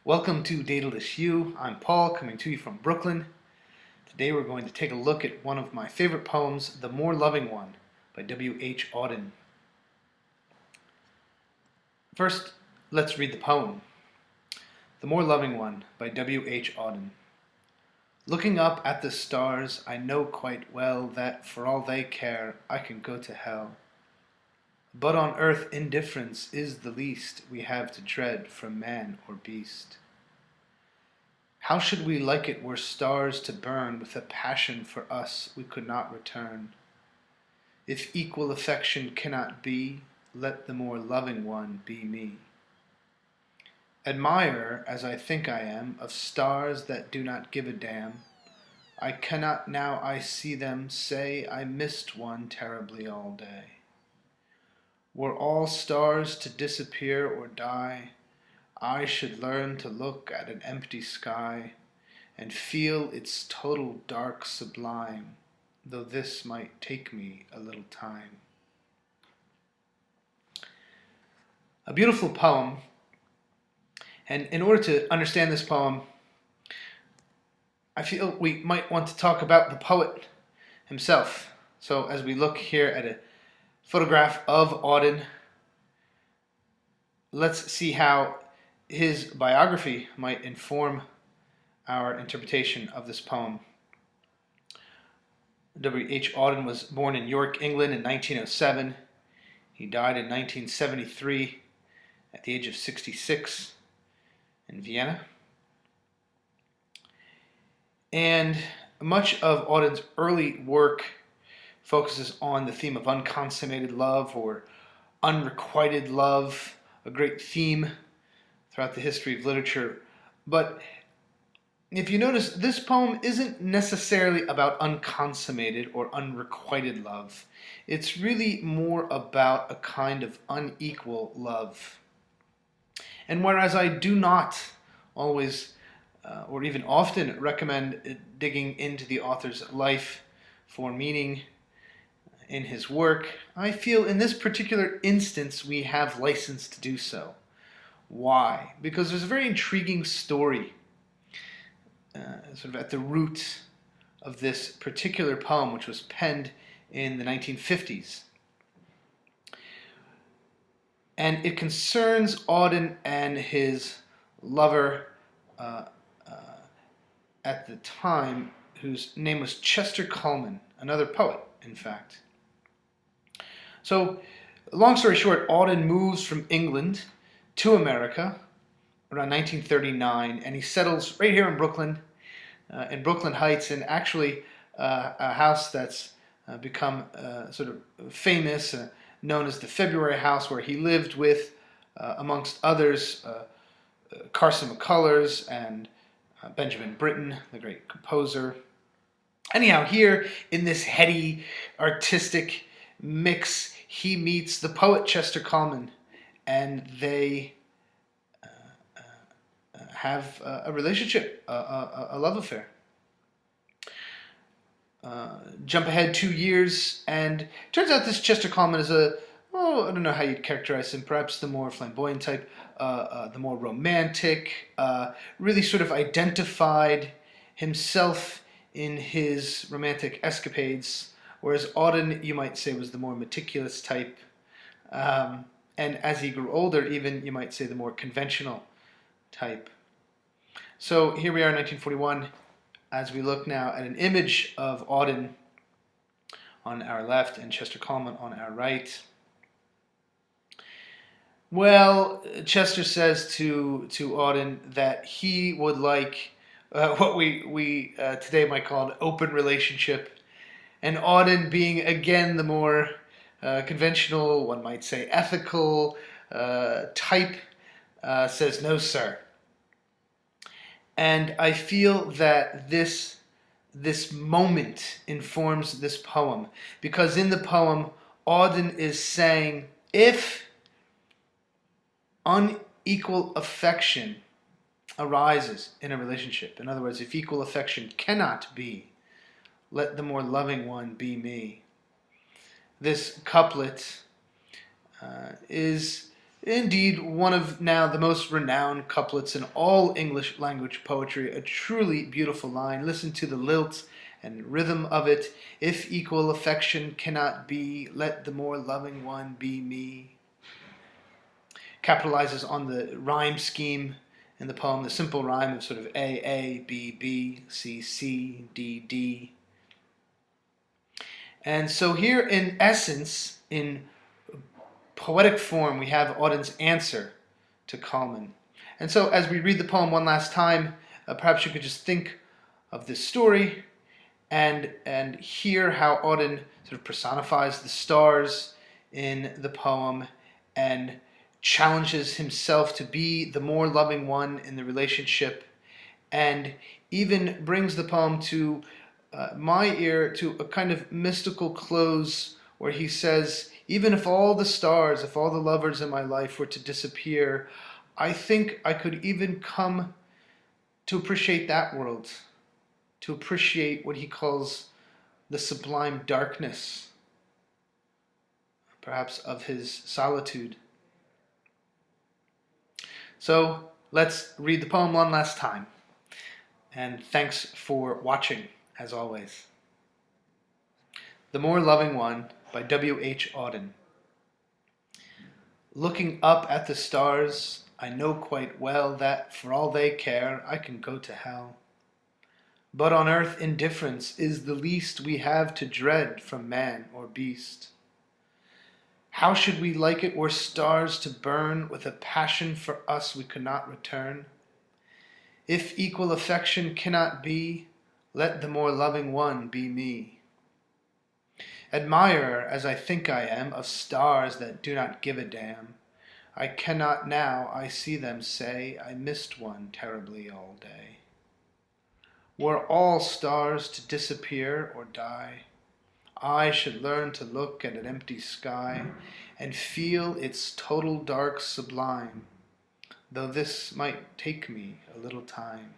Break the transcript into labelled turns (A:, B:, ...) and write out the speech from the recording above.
A: Welcome to Dataless You. I'm Paul, coming to you from Brooklyn. Today we're going to take a look at one of my favorite poems, The More Loving One, by W.H. Auden. First, let's read the poem. The More Loving One, by W.H. Auden. Looking up at the stars, I know quite well that, for all they care, I can go to hell. But on earth indifference is the least we have to dread from man or beast. How should we like it were stars to burn with a passion for us we could not return? If equal affection cannot be, let the more loving one be me. Admirer, as I think I am, of stars that do not give a damn, I cannot now I see them say I missed one terribly all day. Were all stars to disappear or die, I should learn to look at an empty sky and feel its total dark sublime, though this might take me a little time. A beautiful poem, and in order to understand this poem, I feel we might want to talk about the poet himself. So as we look here at a photograph of Auden, let's see how his biography might inform our interpretation of this poem. W.H. Auden was born in York, England in 1907. He died in 1973 at the age of 66 in Vienna. And much of Auden's early work focuses on the theme of unconsummated love or unrequited love, a great theme throughout the history of literature. But if you notice, this poem isn't necessarily about unconsummated or unrequited love. It's really more about a kind of unequal love. And whereas I do not always or even often recommend digging into the author's life for meaning in his work, I feel in this particular instance we have license to do so. Why? Because there's a very intriguing story sort of at the root of this particular poem, which was penned in the 1950s. And it concerns Auden and his lover at the time, whose name was Chester Coleman, another poet, in fact. So, long story short, Auden moves from England to America around 1939, and he settles right here in Brooklyn Heights, and actually a house that's become sort of famous, known as the February House, where he lived with, amongst others, Carson McCullers and Benjamin Britten, the great composer. Anyhow, here in this heady, artistic mix, he meets the poet Chester Coleman, and they have a relationship, a love affair. Jump ahead 2 years, and turns out this Chester Coleman is I don't know how you'd characterize him, perhaps the more flamboyant type, the more romantic, really sort of identified himself in his romantic escapades, whereas Auden, you might say, was the more meticulous type, and as he grew older, even, you might say, the more conventional type. So here we are in 1941, as we look now at an image of Auden on our left and Chester Coleman on our right. Well, Chester says to Auden that he would like what we today might call an open relationship, and Auden, being again the more conventional, one might say ethical type, says, "No, sir." And I feel that this moment informs this poem, because in the poem, Auden is saying, if unequal affection arises in a relationship, in other words, if equal affection cannot be, let the more loving one be me. This couplet is Indeed, one of now the most renowned couplets in all English language poetry, a truly beautiful line. Listen to the lilt and rhythm of it. If equal affection cannot be, let the more loving one be me. Capitalizes on the rhyme scheme in the poem, the simple rhyme of sort of A, B, B, C, C, D, D. And so here, in essence, in poetic form, we have Auden's answer to Coleman. And so as we read the poem one last time, perhaps you could just think of this story and hear how Auden sort of personifies the stars in the poem and challenges himself to be the more loving one in the relationship, and even brings the poem to my ear to a kind of mystical close where he says, even if all the stars, if all the lovers in my life were to disappear, I think I could even come to appreciate that world, to appreciate what he calls the sublime darkness, perhaps of his solitude. So let's read the poem one last time. And thanks for watching, as always. The More Loving One by W.H. Auden. Looking up at the stars, I know quite well that, for all they care, I can go to hell. But on earth indifference is the least we have to dread from man or beast. How should we like it were stars to burn with a passion for us we could not return? If equal affection cannot be, let the more loving one be me. Admirer, as I think I am, of stars that do not give a damn, I cannot now, I see them say, I missed one terribly all day. Were all stars to disappear or die, I should learn to look at an empty sky and feel its total dark sublime, though this might take me a little time.